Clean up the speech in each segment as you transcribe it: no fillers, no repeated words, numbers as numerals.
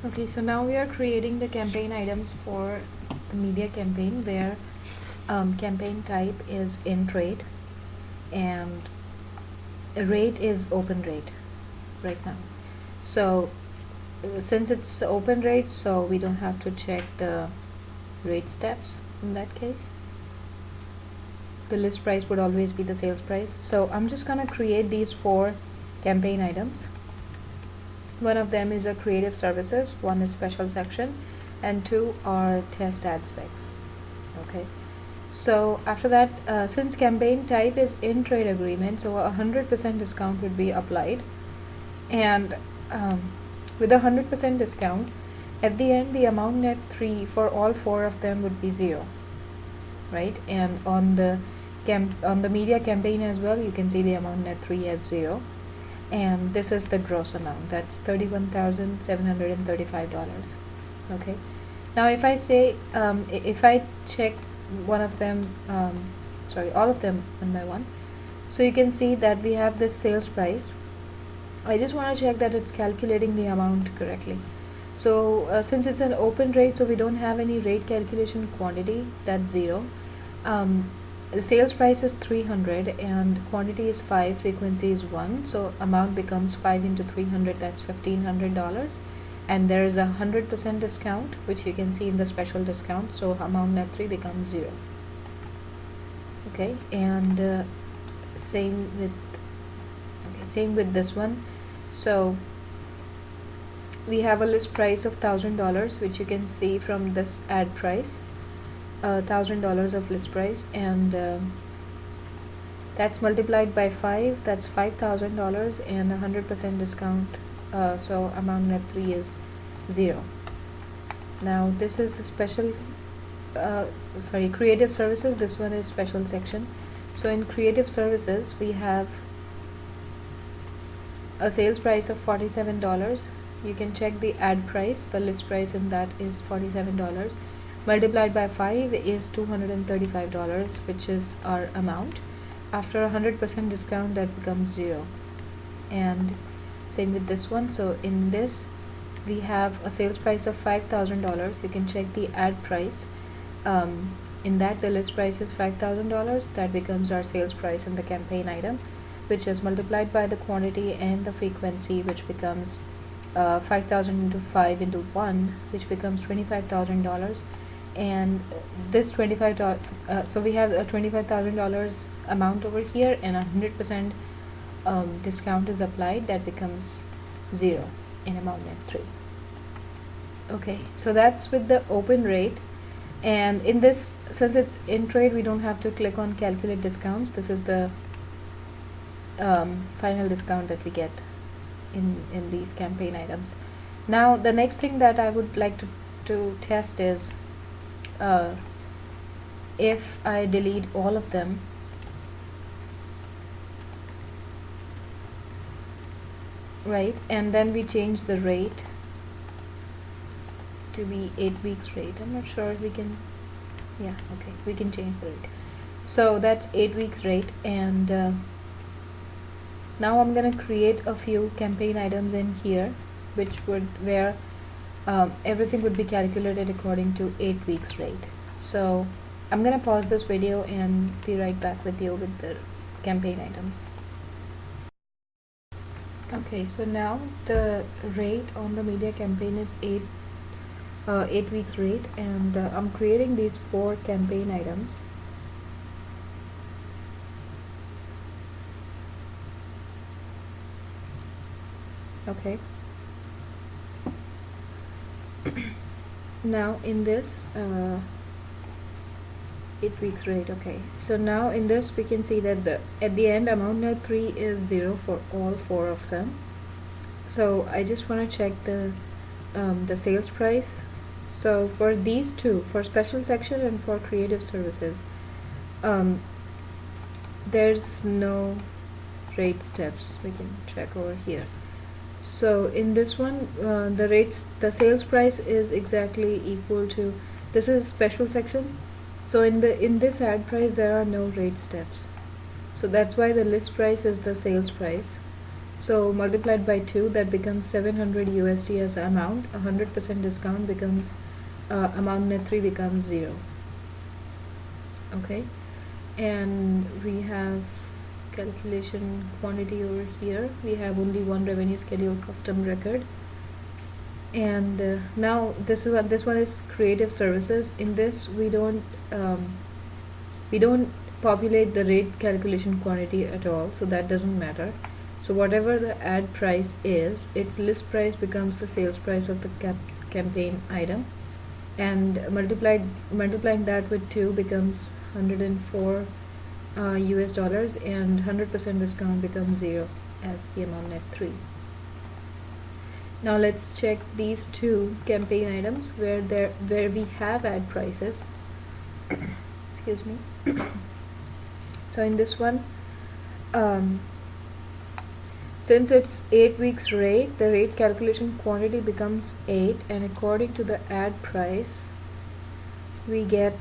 Okay, so now we are creating the campaign items for the media campaign where campaign type is in trade and rate is open rate right now. So since it's open rate, so we don't have to check the rate steps in that case. The list price would always be the sales price. So I'm just gonna create these 4 campaign items. One of them is a creative services, one is special section, and 2 are test ad specs. Okay, so after that, since campaign type is in trade agreement, so 100% discount would be applied, and with a 100% discount, at the end the amount net 3 for all 4 of them would be 0, right? And on the media campaign as well, you can see the amount net 3 as 0, and this is the gross amount, that's $31,735. Okay, now if I say if I check one of them, sorry, all of them one by one, so you can see that we have this sales price. I just want to check that it's calculating the amount correctly. So since it's an open rate, so we don't have any rate calculation quantity, that's 0. The sales price is 300 and quantity is 5, frequency is 1, so amount becomes 5 into 300, that's $1,500, and there is a 100% discount which you can see in the special discount, so amount net 3 becomes 0. Okay, and same with this one. So we have a list price of $1,000, which you can see from this ad price, $1,000 of list price, and that's multiplied by 5, that's $5,000, and 100% discount, so amount net 3 is 0. Now this is a special creative services, this one is special section. So in creative services we have a sales price of $47. You can check the ad price, the list price in that is $47, multiplied by 5 is $235, which is our amount. After 100% discount, that becomes 0. And same with this one. So in this we have a sales price of $5,000. You can check the ad price. In that the list price is $5,000. That becomes our sales price in the campaign item, which is multiplied by the quantity and the frequency, which becomes 5,000 into 5 into 1, which becomes $25,000. And this so we have a $25,000 amount over here, and 100% discount is applied, that becomes 0 in amount net 3. Okay, so that's with the open rate. And in this, since it's in trade, we don't have to click on calculate discounts. This is the final discount that we get in these campaign items. Now the next thing that I would like to test is if I delete all of them, right, and then we change the rate to be 8 weeks rate. I'm not sure if we can, yeah, okay, we can change the rate. So that's 8 weeks rate, and now I'm gonna create a few campaign items in here, where everything would be calculated according to 8 weeks rate. So I'm gonna pause this video and be right back with you with the campaign items. Okay, so now the rate on the media campaign is 8 weeks rate, and I'm creating these 4 campaign items. Okay, now in this 8 weeks rate. Okay, so now in this we can see that at the end amount net 3 is 0 for all 4 of them. So I just want to check the sales price. So for these 2, for special section and for creative services, there's no rate steps. We can check over here. So in this one, the sales price is exactly equal to, this is special section. So in this ad price there are no rate steps. So that's why the list price is the sales price. So multiplied by 2, that becomes 700 USD as amount. 100% discount becomes amount net 3 becomes 0. Okay, and we have calculation quantity over here. We have only one revenue schedule custom record. And now this one is creative services. In this we don't populate the rate calculation quantity at all, so that doesn't matter. So whatever the ad price is, its list price becomes the sales price of the campaign item, and multiplying that with 2 becomes 104 US dollars, and 100% discount becomes 0 as the amount net 3. Now let's check these two campaign items where we have ad prices. Excuse me. So in this one, since it's 8 weeks rate, the rate calculation quantity becomes 8, and according to the ad price, we get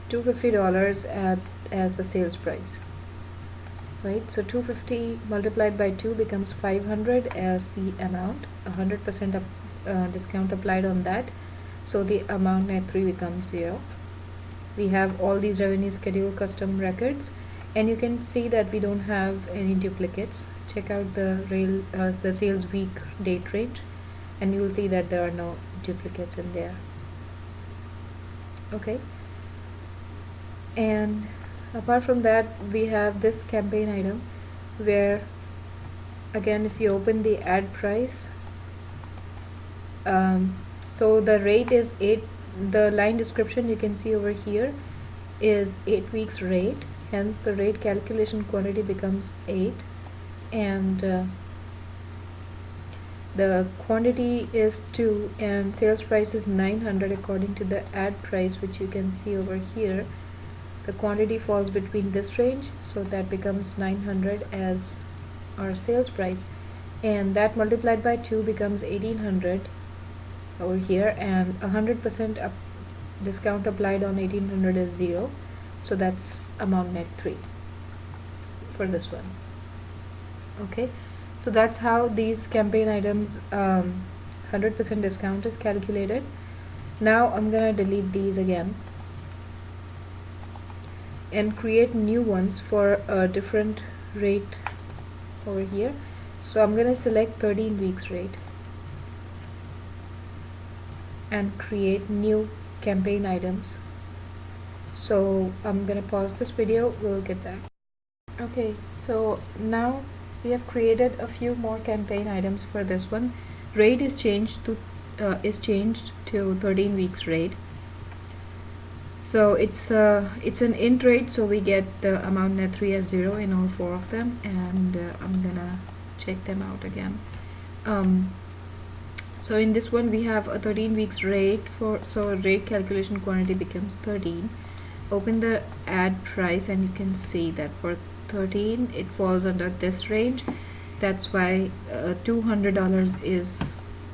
$250 as the sales price. Right, so 250 multiplied by 2 becomes 500 as the amount. 100% discount applied on that, so the amount net 3 becomes 0. We have all these revenue schedule custom records, and you can see that we don't have any duplicates. Check out the sales week date range, and you will see that there are no duplicates in there. Okay, and apart from that, we have this campaign item where, again, if you open the ad price, so the rate is 8. The line description you can see over here is 8 weeks rate, hence the rate calculation quantity becomes 8, and the quantity is 2, and sales price is 900 according to the ad price, which you can see over here. The quantity falls between this range, so that becomes 900 as our sales price, and that multiplied by 2 becomes 1800 over here, and 100% discount applied on 1800 is 0, so that's amount net 3 for this one. Okay, so that's how these campaign items 100% discount is calculated. Now I'm gonna delete these again and create new ones for a different rate over here. So I'm gonna select 13 weeks rate and create new campaign items. So I'm gonna pause this video, we'll get back. Okay, so now we have created a few more campaign items for this one. Rate is changed to 13 weeks rate. So it's an int rate, so we get the amount net 3 as 0 in all 4 of them, and I'm gonna check them out again. So in this one we have a 13 weeks rate so rate calculation quantity becomes 13. Open the ad price, and you can see that for 13 it falls under this range. That's why $200 is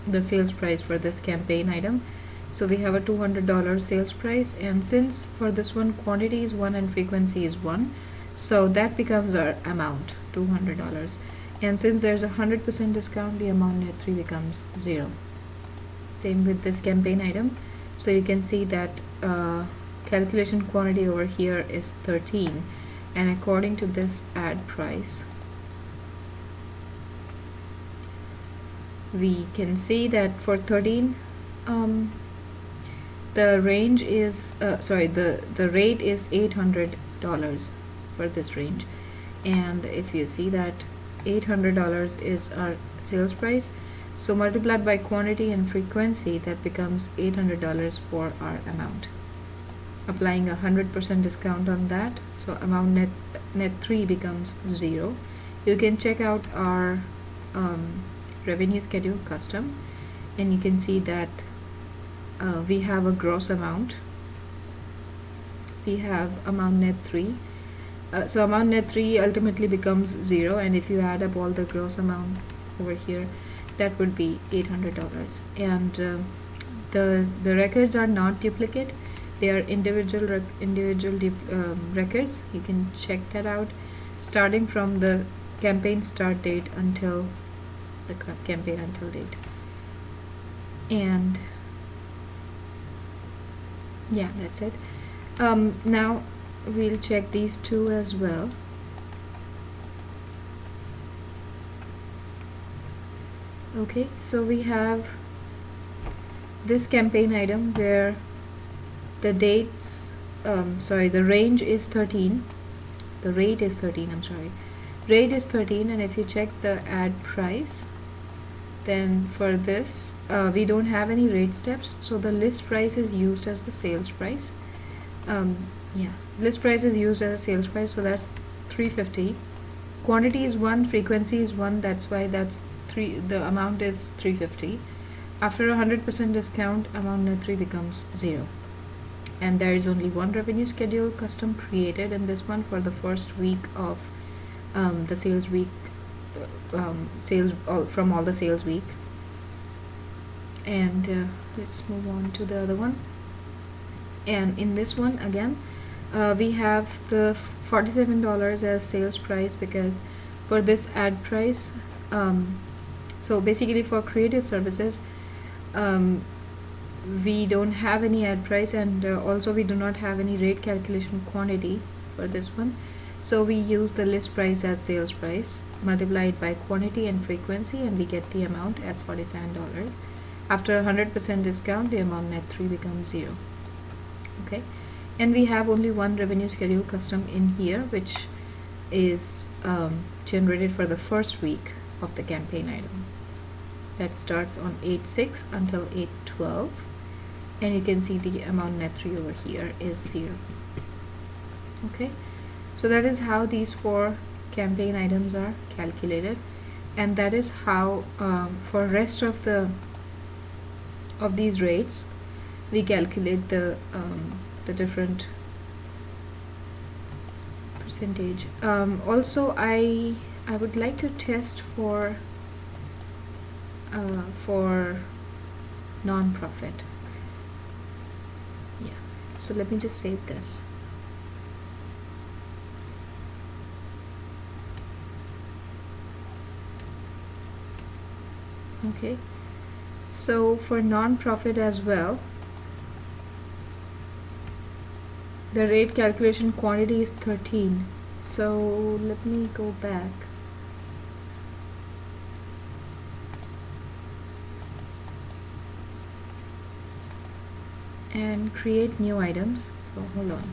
the sales price for this campaign item. So we have a $200 sales price, and since for this one quantity is 1 and frequency is 1, so that becomes our amount, $200. And since there's a 100% discount, the amount net 3 becomes 0. Same with this campaign item. So you can see that calculation quantity over here is 13, and according to this ad price, we can see that for 13 the range is the rate is $800 for this range, and if you see that $800 is our sales price, so multiplied by quantity and frequency, that becomes $800 for our amount. Applying 100% discount on that, so amount net 3 becomes 0. You can check out our revenue schedule custom, and you can see that we have a gross amount, we have amount net 3, so amount net 3 ultimately becomes 0, and if you add up all the gross amount over here, that would be $800. And the records are not duplicate, they are individual records. You can check that out starting from the campaign start date until the campaign until date. And yeah, that's it. Now we'll check these two as well. Okay, so we have this campaign item where the dates the range is 13, the rate is 13, I'm sorry, rate is 13. And if you check the ad price, then for this we don't have any rate steps, so the list price is used as the sales price. Yeah, list price is used as a sales price, so that's 350. Quantity is 1, frequency is 1, that's why that's 3, the amount is 350. After 100% discount, amount net 3 becomes 0. And there is only one revenue schedule custom created in this one for the first week of the sales week, sales from all the sales week. And let's move on to the other one. And in this one again, we have the $47 as sales price, because for this ad price, so basically for creative services, we don't have any ad price, and also we do not have any rate calculation quantity for this one, so we use the list price as sales price multiplied by quantity and frequency, and we get the amount as $47. After 100% discount, the amount net 3 becomes 0. Okay, and we have only one revenue schedule custom in here, which is generated for the first week of the campaign item, that starts on 8/6 until 8/12, and you can see the amount net 3 over here is 0. Okay, so that is how these 4 campaign items are calculated, and that is how for rest of these rates we calculate the different percentage. Also, I would like to test for non-profit. Yeah, so let me just save this. Okay, so for non-profit as well, the rate calculation quantity is 13. So let me go back. And create new items. So hold on.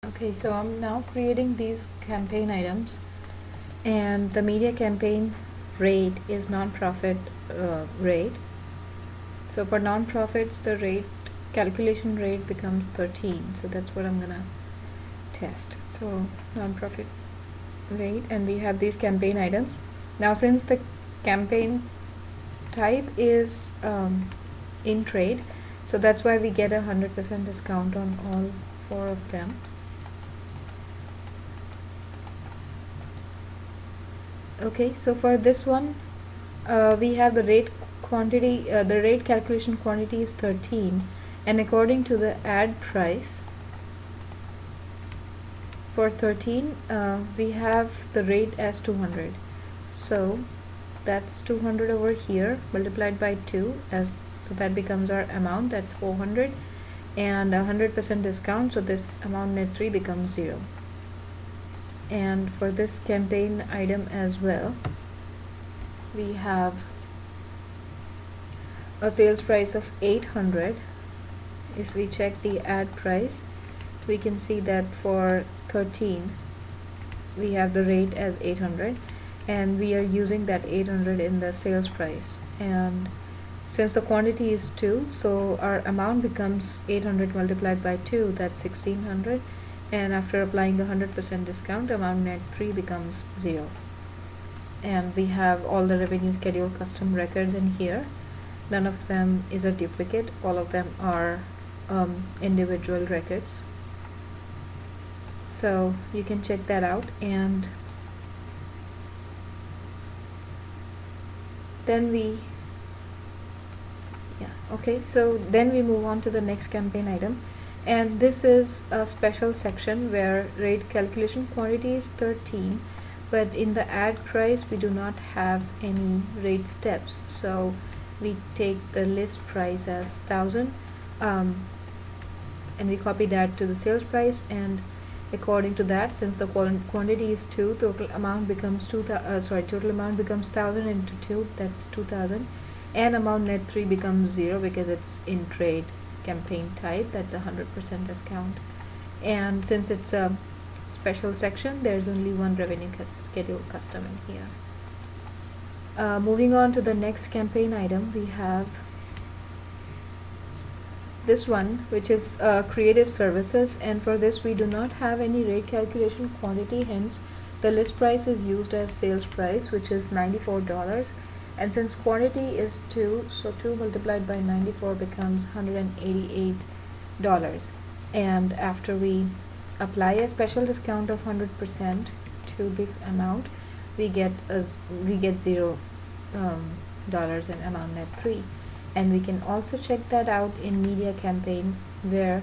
Okay, so I'm now creating these campaign items, and the media campaign rate is non-profit rate. So for non-profits, the rate calculation rate becomes 13. So that's what I'm gonna test. So non-profit rate, and we have these campaign items. Now since the campaign type is in trade, so that's why we get 100% discount on all 4 of them. Okay, so for this one, we have the rate quantity, the rate calculation quantity is 13, and according to the ad price for 13, we have the rate as 200. So that's 200 over here multiplied by 2, as so that becomes our amount, that's 400, and 100% discount, so this amount net 3 becomes 0. And for this campaign item as well, we have a sales price of 800. If we check the ad price, we can see that for 13 we have the rate as 800, and we are using that 800 in the sales price. And since the quantity is 2, so our amount becomes 800 multiplied by 2, that's 1600, and after applying the 100% discount, amount net 3 becomes 0. And we have all the revenue schedule custom records in here. None of them is a duplicate, all of them are individual records. So you can check that out. And then so then we move on to the next campaign item, and this is a special section where rate calculation quantity is 13, but in the ad price we do not have any rate steps, so we take the list price as 1000, and we copy that to the sales price, and according to that, since the quantity is 2, total amount becomes total amount becomes 1000 into 2, that's 2000, and amount net 3 becomes 0 because it's in trade campaign type, that's 100% discount. And since it's a special section, there's only one revenue schedule custom in here. Moving on to the next campaign item, we have this one, which is creative services, and for this we do not have any rate calculation quantity, hence the list price is used as sales price, which is $94, and since quantity is 2, so 2 multiplied by 94 becomes $188, and after we apply a special discount of 100% to this amount, we get $0 in amount net 3. And we can also check that out in media campaign, where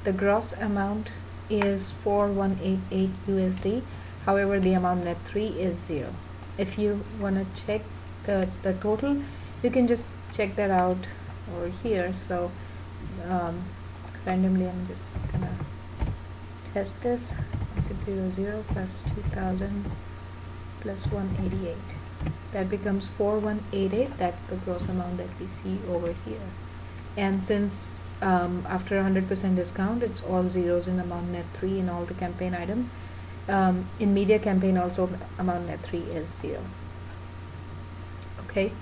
the gross amount is 4188 USD, however the amount net 3 is 0. If you want to check the total, you can just check that out over here. So randomly I'm just gonna test this. 1600 plus 2000 plus 188, that becomes 4188. That's the gross amount that we see over here. And since after 100% discount, it's all zeros in amount net 3 in all the campaign items. In media campaign also, amount net 3 is 0. Okay,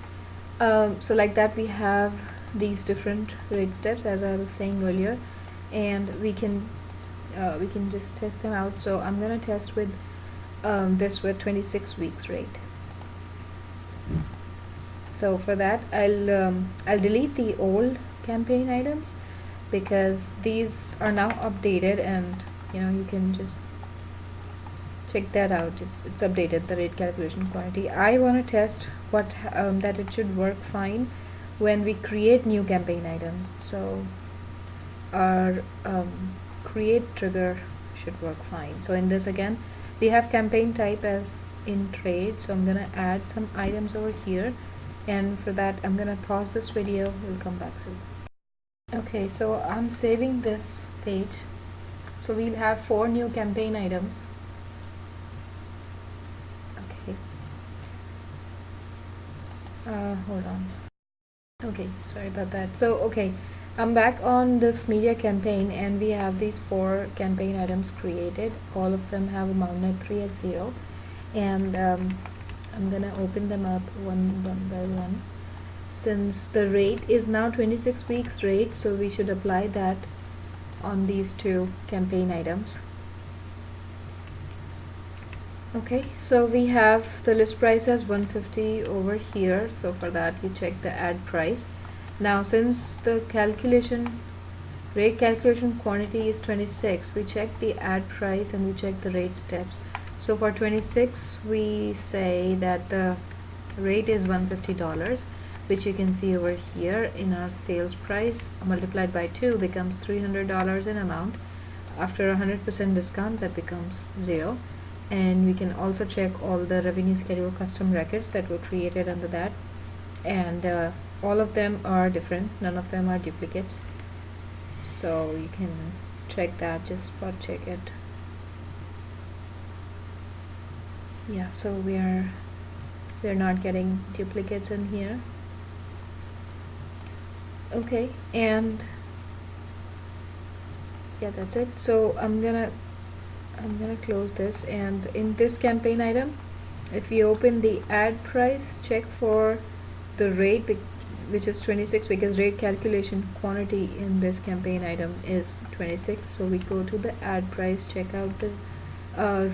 so like that we have these different rate steps, as I was saying earlier, and we can just test them out. So I'm gonna test with this with 26 weeks rate. So for that, I'll delete the old campaign items because these are now updated, and you can just check that out. It's updated, the rate calculation quantity. I want to test what that it should work fine when we create new campaign items. So our create trigger should work fine. So in this, again, we have campaign type as in trade, so I'm gonna add some items over here, and for that I'm gonna pause this video. We'll come back soon. Okay, so I'm saving this page. So we'll have 4 new campaign items. Okay, hold on. Okay, sorry about that. So okay, I'm back on this media campaign, and we have these 4 campaign items created. All of them have amount net 3 at 0, and I'm gonna open them up one by one. Since the rate is now 26 weeks rate, so we should apply that on these 2 campaign items. Okay, so we have the list price as 150 over here, so for that you check the ad price. Now since the rate calculation quantity is 26, we check the ad price and we check the rate steps. So for 26, we say that the rate is $150, which you can see over here in our sales price, multiplied by 2 becomes $300 in amount. After 100% discount, that becomes 0. And we can also check all the revenue schedule custom records that were created under that, and all of them are different, none of them are duplicates. So you can check that, just spot check it. Yeah, so we're not getting duplicates in here. Okay, and yeah, that's it. So I'm gonna close this, and in this campaign item, if you open the ad price, check for the rate, which is 26, because rate calculation quantity in this campaign item is 26. So we go to the ad price, check out the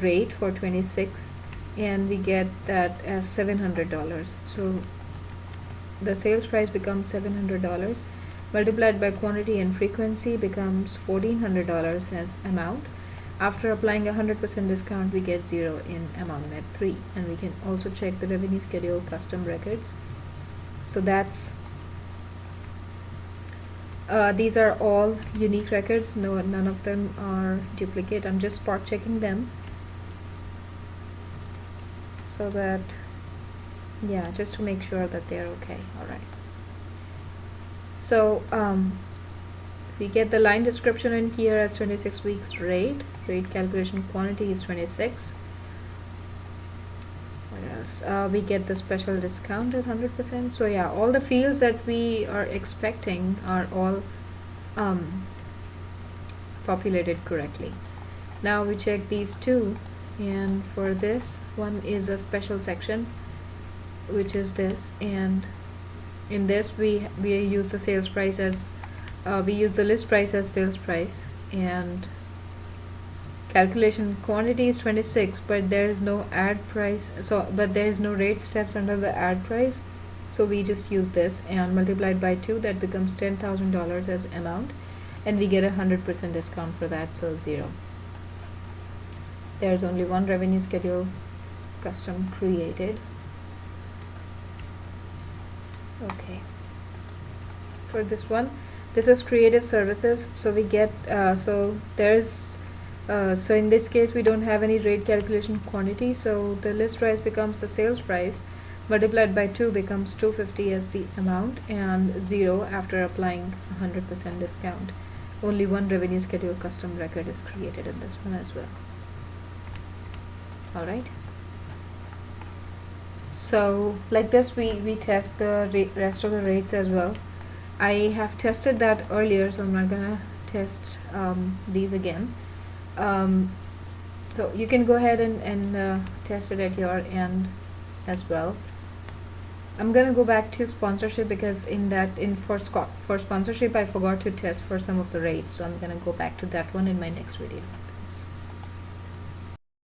rate for 26, and we get that as $700. So the sales price becomes $700 multiplied by quantity and frequency becomes $1,400 as amount. After applying 100% discount, we get 0 in amount net 3, and we can also check the revenue schedule custom records. So that's these are all unique records. None of them are duplicate. I'm just spot checking them. so that, yeah, just to make sure that they're okay. All right. So we get the line description in here as 26 weeks rate. Rate calculation quantity is 26. What else? We get the special discount as 100%. So yeah, all the fields that we are expecting are all populated correctly. Now we check these two, and for this one is a special section, which is this, and in this we use the sales price as we use the list price as sales price, and calculation quantity is 26, but there is no add price, but there is no rate steps under the add price, so we just use this and multiplied by 2, that becomes $10,000 as amount, and we get 100% discount for that, so 0. There's only one revenue schedule custom created. Okay, for this one, this is creative services, so we get so in this case we don't have any rate calculation quantity, so the list price becomes the sales price multiplied by 2 becomes 250 as the amount, and 0 after applying 100% discount. Only one revenue schedule custom record is created in this one as well. Alright, so like this we test the rest of the rates as well. I have tested that earlier, so I'm not gonna test these again. So you can go ahead and test it at your end as well. I'm gonna go back to sponsorship because for sponsorship I forgot to test for some of the rates, so I'm gonna go back to that one in my next video.